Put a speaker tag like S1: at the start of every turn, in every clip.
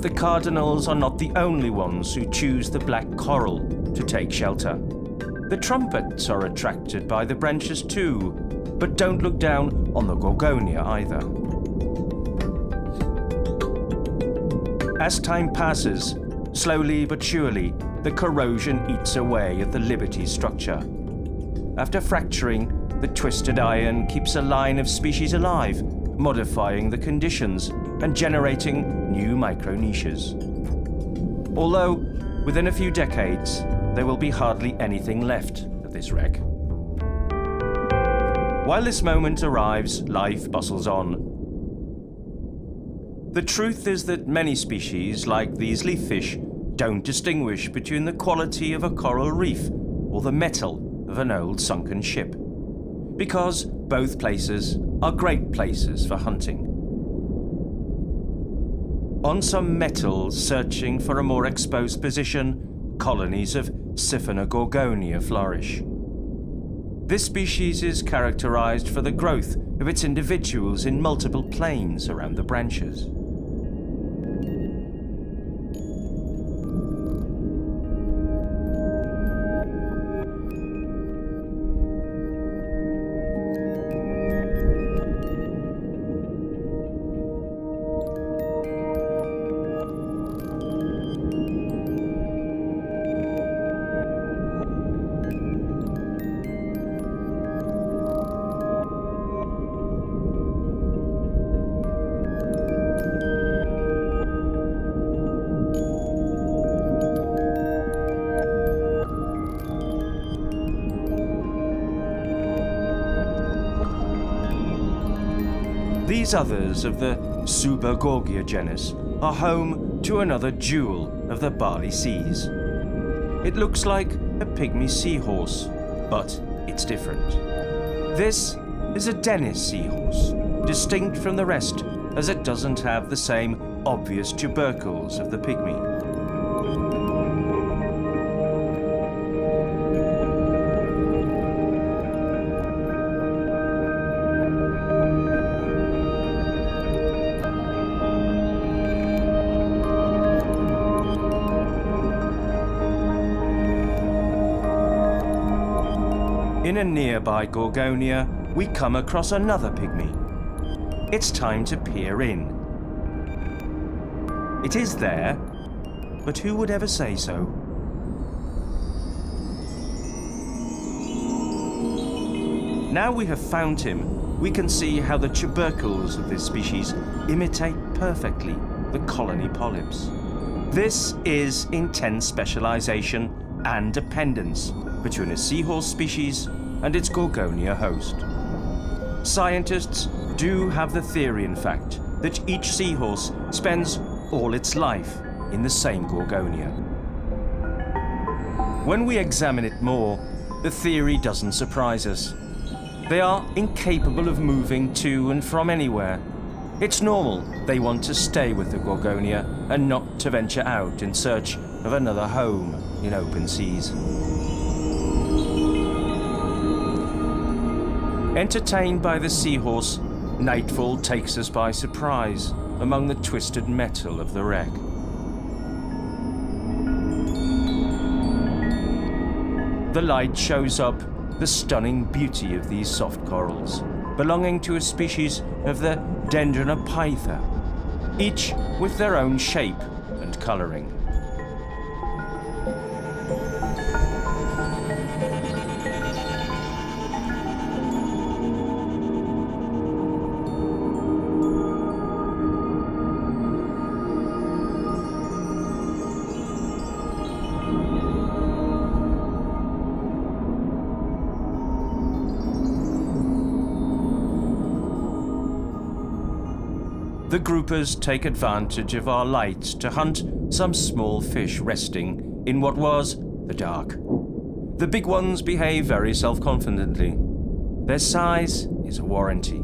S1: the cardinals are not the only ones who choose the black coral to take shelter. The trumpets are attracted by the branches too, but don't look down on the Gorgonia either. As time passes, slowly but surely, the corrosion eats away at the Liberty structure. After fracturing, the twisted iron keeps a line of species alive, modifying the conditions and generating new micro-niches. Although, within a few decades, there will be hardly anything left of this wreck. While this moment arrives, life bustles on. The truth is that many species, like these leaf fish, don't distinguish between the quality of a coral reef or the metal of an old sunken ship, because both places are great places for hunting. On some metals searching for a more exposed position, colonies of Siphonia gorgonia flourish. This species is characterized for the growth of its individuals in multiple planes around the branches. These others of the Subergorgia genus are home to another jewel of the Bali Seas. It looks like a pygmy seahorse, but it's different. This is a Dennis seahorse, distinct from the rest as it doesn't have the same obvious tubercles of the pygmy. In a nearby Gorgonia, we come across another pygmy. It's time to peer in. It is there, but who would ever say so? Now we have found him, we can see how the tubercles of this species imitate perfectly the colony polyps. This is intense specialization and dependence between a seahorse species and its Gorgonia host. Scientists do have the theory, in fact, that each seahorse spends all its life in the same Gorgonia. When we examine it more, the theory doesn't surprise us. They are incapable of moving to and from anywhere. It's normal they want to stay with the Gorgonia and not to venture out in search of another home in open seas. Entertained by the seahorse, nightfall takes us by surprise among the twisted metal of the wreck. The light shows up the stunning beauty of these soft corals, belonging to a species of the Dendronopytha, each with their own shape and coloring. The groupers take advantage of our light to hunt some small fish resting in what was the dark. The big ones behave very self-confidently. Their size is a warranty.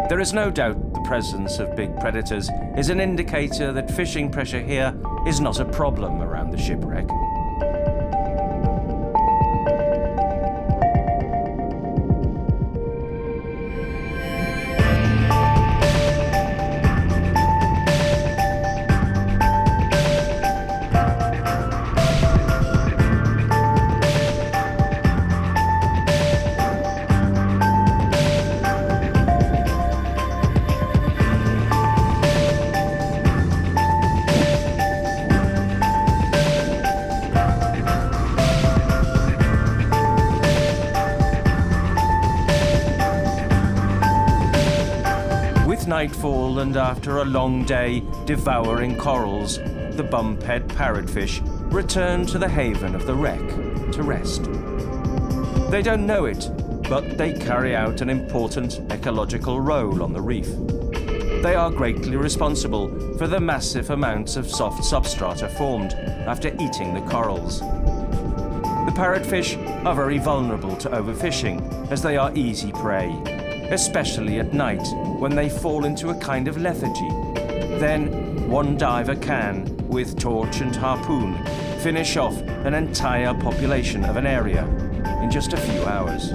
S1: There is no doubt the presence of big predators is an indicator that fishing pressure here is not a problem around the shipwreck. nightfall and after a long day devouring corals, the bumphead parrotfish return to the haven of the wreck to rest. They don't know it, but they carry out an important ecological role on the reef. They are greatly responsible for the massive amounts of soft substrata formed after eating the corals. The parrotfish are very vulnerable to overfishing as they are easy prey, especially at night when they fall into a kind of lethargy. Then one diver can, with torch and harpoon, finish off an entire population of an area in just a few hours.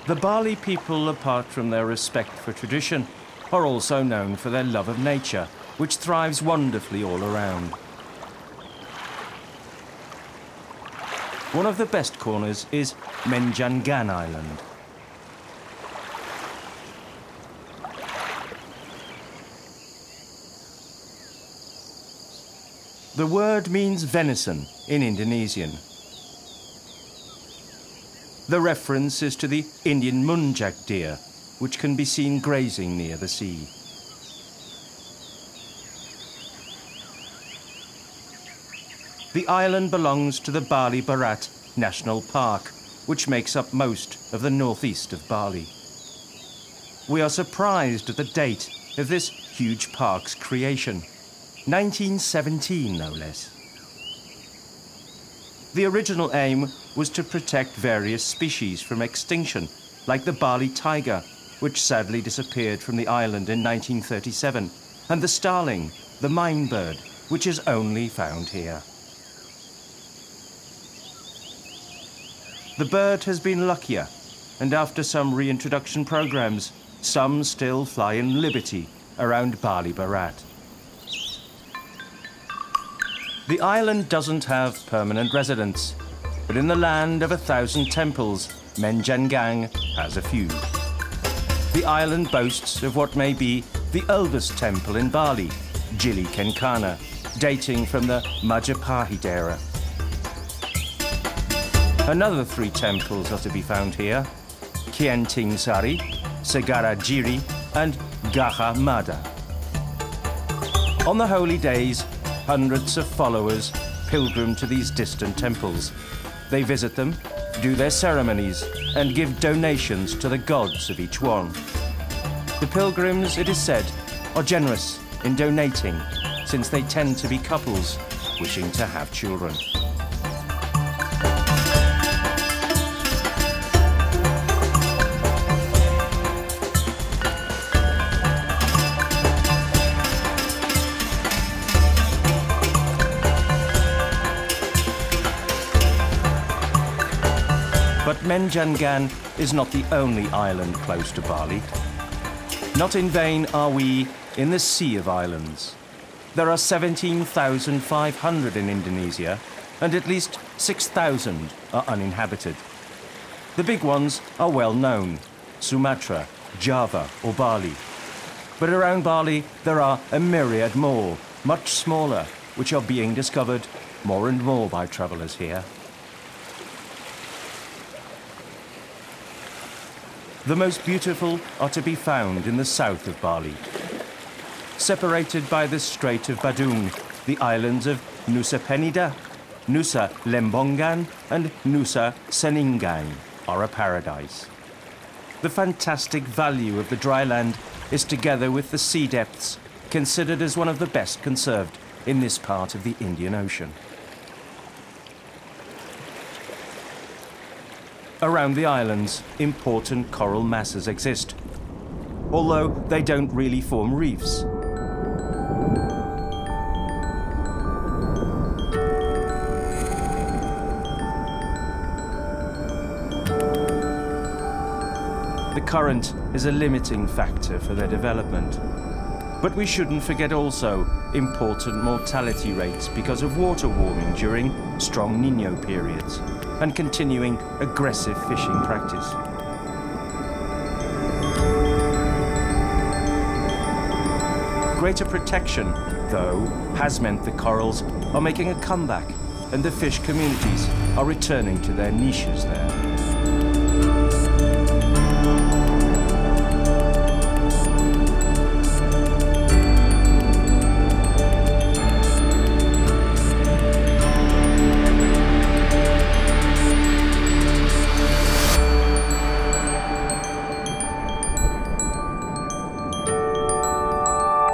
S1: The Bali people, apart from their respect for tradition, are also known for their love of nature, which thrives wonderfully all around. One of the best corners is Menjangan Island. The word means venison in Indonesian. The reference is to the Indian muntjak deer, which can be seen grazing near the sea. The island belongs to the Bali Barat National Park, which makes up most of the northeast of Bali. We are surprised at the date of this huge park's creation, 1917 no less. The original aim was to protect various species from extinction, like the Bali tiger, which sadly disappeared from the island in 1937, and the starling, the mine bird, which is only found here. The bird has been luckier, and after some reintroduction programs, some still fly in liberty around Bali Barat. The island doesn't have permanent residents, but in the land of 1,000 temples, Menjangan has a few. The island boasts of what may be the oldest temple in Bali, Gili Kencana, dating from the Majapahit era. Another 3 temples are to be found here: Kienting Sari, Segara Jiri, and Gajah Mada. On the holy days, hundreds of followers pilgrim to these distant temples. They visit them, do their ceremonies, and give donations to the gods of each one. The pilgrims, it is said, are generous in donating, since they tend to be couples wishing to have children. But Menjangan is not the only island close to Bali. Not in vain are we in the Sea of Islands. There are 17,500 in Indonesia, and at least 6,000 are uninhabited. The big ones are well known: Sumatra, Java or Bali. But around Bali there are a myriad more, much smaller, which are being discovered more and more by travellers here. The most beautiful are to be found in the south of Bali. Separated by the Strait of Badung, the islands of Nusa Penida, Nusa Lembongan and Nusa Seningan are a paradise. The fantastic value of the dry land is, together with the sea depths, considered as one of the best conserved in this part of the Indian Ocean. Around the islands, important coral masses exist, although they don't really form reefs. the current is a limiting factor for their development. But we shouldn't forget also important mortality rates because of water warming during strong Niño periods and continuing aggressive fishing practice. Greater protection, though, has meant the corals are making a comeback and the fish communities are returning to their niches there.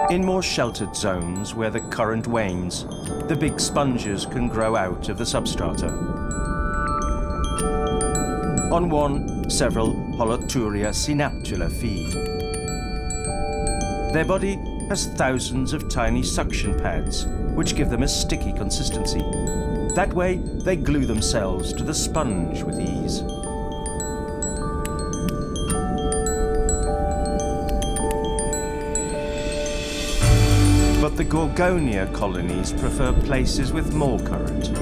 S1: In more sheltered zones where the current wanes, the big sponges can grow out of the substrata. On one, several Holoturia synaptula feed. Their body has thousands of tiny suction pads, which give them a sticky consistency. That way, they glue themselves to the sponge with ease. But the Gorgonia colonies prefer places with more current.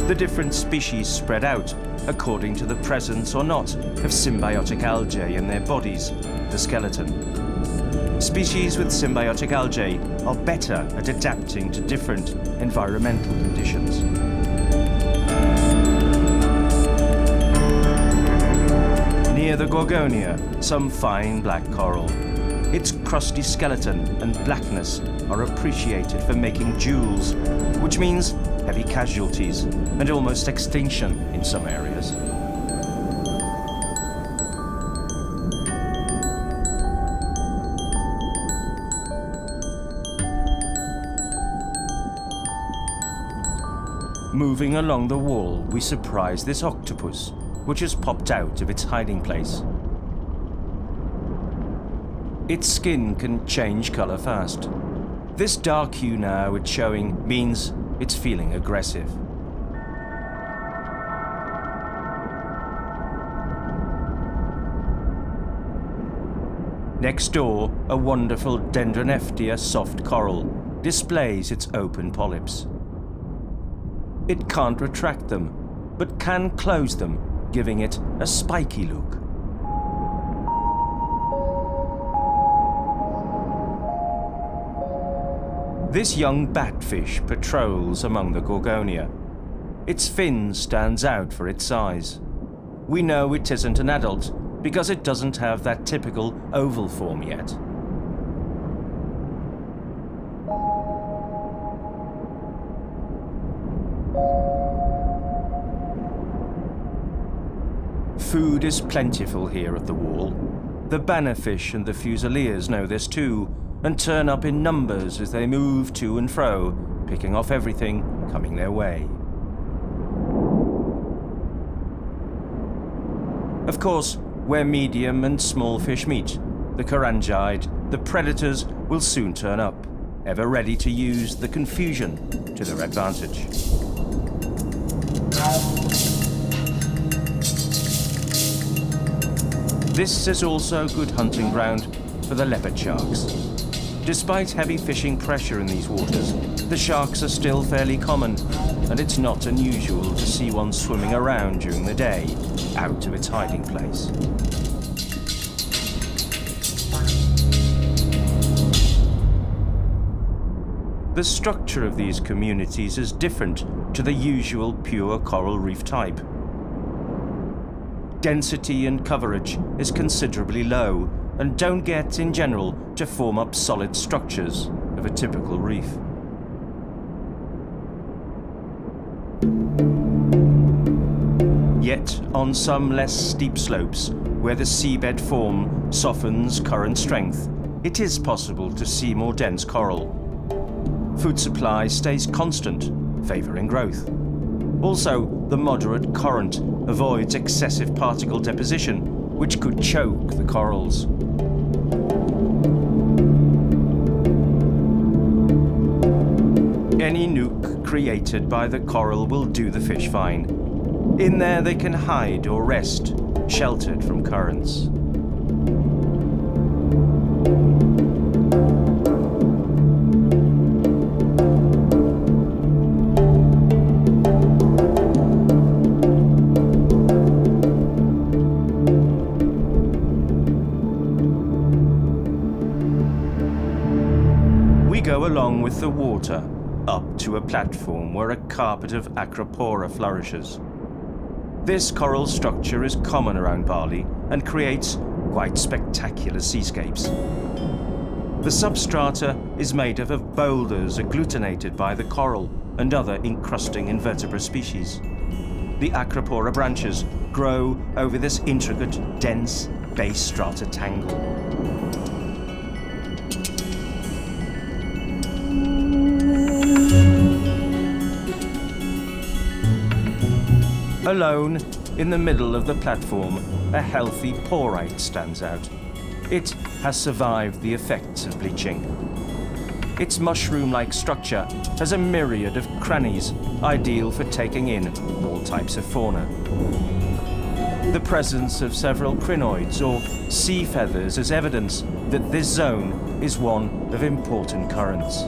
S1: The different species spread out according to the presence or not of symbiotic algae in their bodies, the skeleton. Species with symbiotic algae are better at adapting to different environmental conditions. Near the Gorgonia, some fine black coral. Its crusty skeleton and blackness are appreciated for making jewels, which means heavy casualties and almost extinction in some areas. Moving along the wall, we surprise this octopus, which has popped out of its hiding place. Its skin can change color fast. This dark hue now it's showing means it's feeling aggressive. Next door, a wonderful Dendroneftia soft coral displays its open polyps. It can't retract them, but can close them, giving it a spiky look. This young batfish patrols among the Gorgonia. Its fin stands out for its size. We know it isn't an adult because it doesn't have that typical oval form yet. Food is plentiful here at the wall. The bannerfish and the fusiliers know this too, and turn up in numbers as they move to and fro, picking off everything coming their way. Of course, where medium and small fish meet, the Chorangiid, the predators will soon turn up, ever ready to use the confusion to their advantage. This is also good hunting ground for the leopard sharks. Despite heavy fishing pressure in these waters, the sharks are still fairly common, and it's not unusual to see one swimming around during the day, out of its hiding place. The structure of these communities is different to the usual pure coral reef type. Density and coverage is considerably low, and don't get, in general, to form up solid structures of a typical reef. Yet, on some less steep slopes, where the seabed form softens current strength, it is possible to see more dense coral. Food supply stays constant, favoring growth. Also, the moderate current avoids excessive particle deposition, which could choke the corals. Any nook created by the coral will do the fish fine. In there they can hide or rest, sheltered from currents. Go along with the water up to a platform where a carpet of Acropora flourishes. This coral structure is common around Bali and creates quite spectacular seascapes. The substrata is made up of boulders agglutinated by the coral and other encrusting invertebrate species. The Acropora branches grow over this intricate, dense base strata tangle. Alone, in the middle of the platform, a healthy porite stands out. It has survived the effects of bleaching. Its mushroom-like structure has a myriad of crannies, ideal for taking in all types of fauna. The presence of several crinoids or sea feathers is evidence that this zone is one of important currents.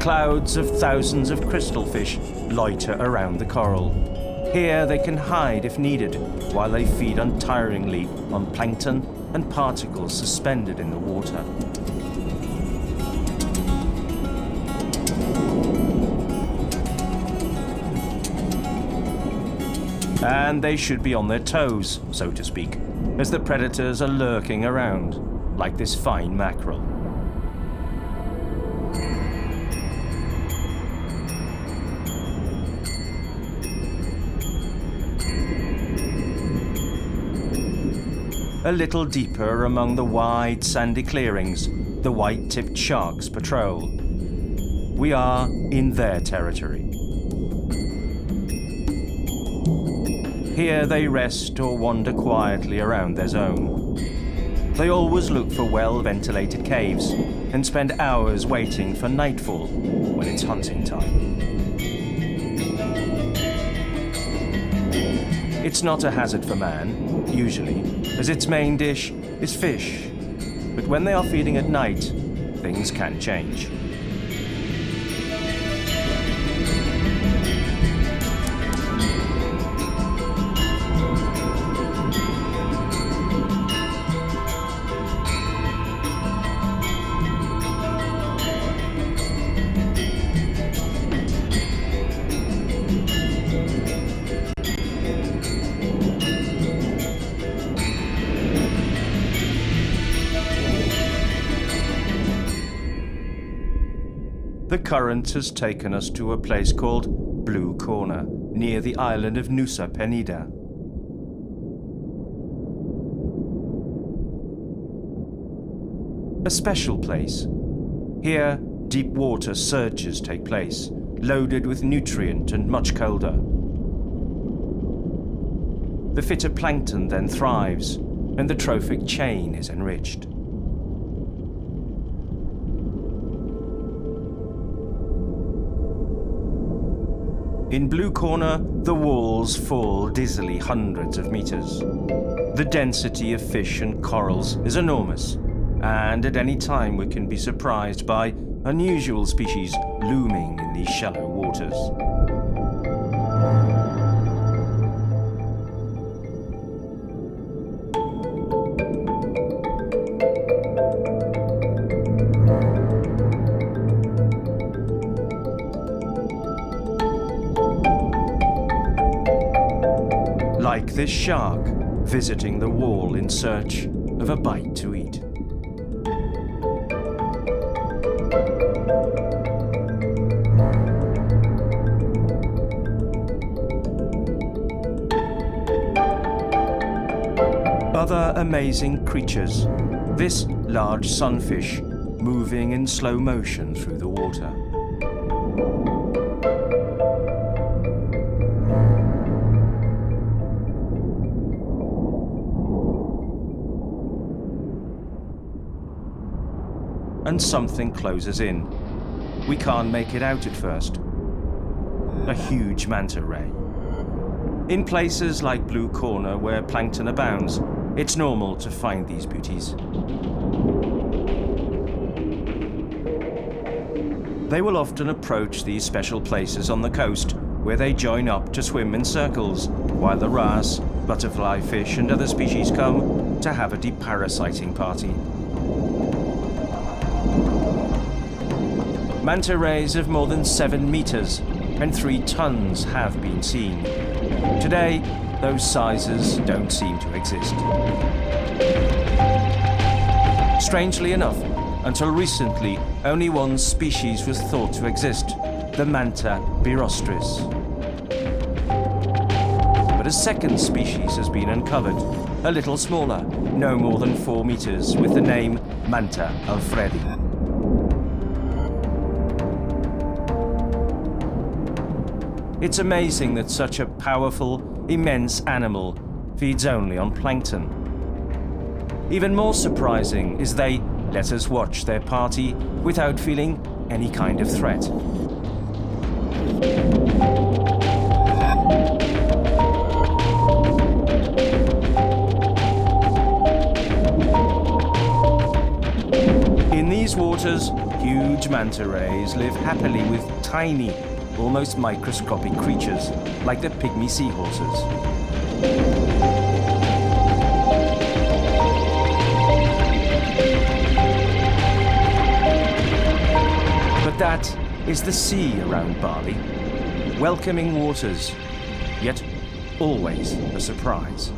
S1: Clouds of thousands of crystalfish loiter around the coral. Here they can hide if needed, while they feed untiringly on plankton and particles suspended in the water. And they should be on their toes, so to speak, as the predators are lurking around, like this fine mackerel. A little deeper among the wide sandy clearings, the white-tipped sharks patrol. We are in their territory. Here they rest or wander quietly around their zone. They always look for well-ventilated caves and spend hours waiting for nightfall when it's hunting time. It's not a hazard for man, usually, as its main dish is fish. But when they are feeding at night, things can change. The current has taken us to a place called Blue Corner, near the island of Nusa Penida. A special place. Here, deep water surges take place, loaded with nutrient and much colder. The phytoplankton then thrives, and the trophic chain is enriched. In Blue Corner, the walls fall dizzily hundreds of meters. The density of fish and corals is enormous, and at any time we can be surprised by unusual species looming in these shallow waters. Like this shark visiting the wall in search of a bite to eat. Other amazing creatures. This large sunfish moving in slow motion through the water. And something closes in. We can't make it out at first. A huge manta ray. In places like Blue Corner, where plankton abounds, It's normal to find these beauties. They will often approach these special places on the coast where they join up to swim in circles, while the wrasse, butterfly fish and other species come to have a deparasiting party. Manta rays of more than 7 meters and 3 tons have been seen. Today, those sizes don't seem to exist. Strangely enough, until recently, only one species was thought to exist, the Manta birostris. But a second species has been uncovered, a little smaller, no more than 4 meters, with the name Manta alfredi. It's amazing that such a powerful, immense animal feeds only on plankton. Even more surprising is they let us watch their party without feeling any kind of threat. In these waters, huge manta rays live happily with tiny, almost microscopic creatures, like the pygmy seahorses. But that is the sea around Bali. Welcoming waters, yet always a surprise.